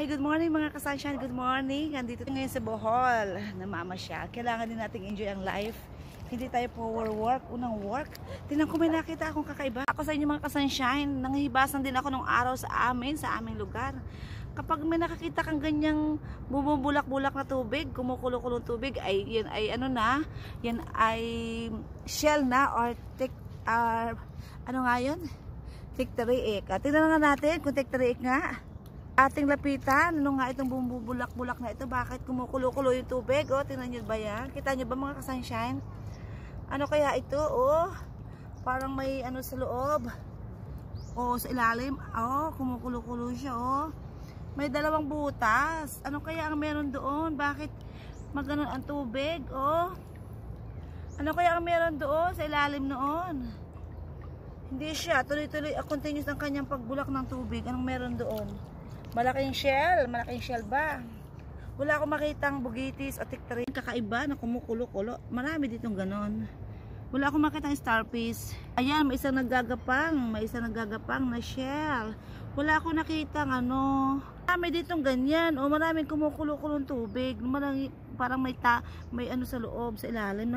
Hi, good morning mga kasunshine. Good morning. Nandito ngayon sa Bohol. Namamasyal. Kailangan din nating enjoy ang life. Hindi tayo power work. Unang work. Tingnan ko may nakita akong kakaiba. Ako sa inyo mga kasunshine. Nanghihibasan din ako nung araw sa aming lugar. Kapag may nakakita kang ganyang bumubulak-bulak na tubig, kumukulo-kulong tubig, ay yan ay ano na, yan ay shell na or ano nga yun? Tiktariik. Tingnan nga natin kung tiktariik nga. Ating lapitan, ano nga itong bumubulak-bulak na ito? Bakit kumukulo-kulo yung tubig? O, tingnan nyo ba yan? Kita nyo ba mga kasunshine? Ano kaya ito? O, parang may ano sa loob. O, sa ilalim. O, kumukulo-kulo siya. O, may dalawang butas. Ano kaya ang meron doon? Bakit maganon ang tubig? O, ano kaya ang meron doon sa ilalim noon? Hindi siya. Tuloy-tuloy, continuous ang kanyang pagbulak ng tubig. Anong meron doon? Malaking shell ba? Wala akong makitang bugitis o tiktarin kakaiba na kumukulo-kulo. Marami ditong ganon. Wala akong makitang starfish. Ayan, may isang naggagapang na shell. Wala akong nakitang ano. Marami ditong ganyan. O maraming kumukulo-kulong tubig. Parang may ano sa loob, sa ilalim.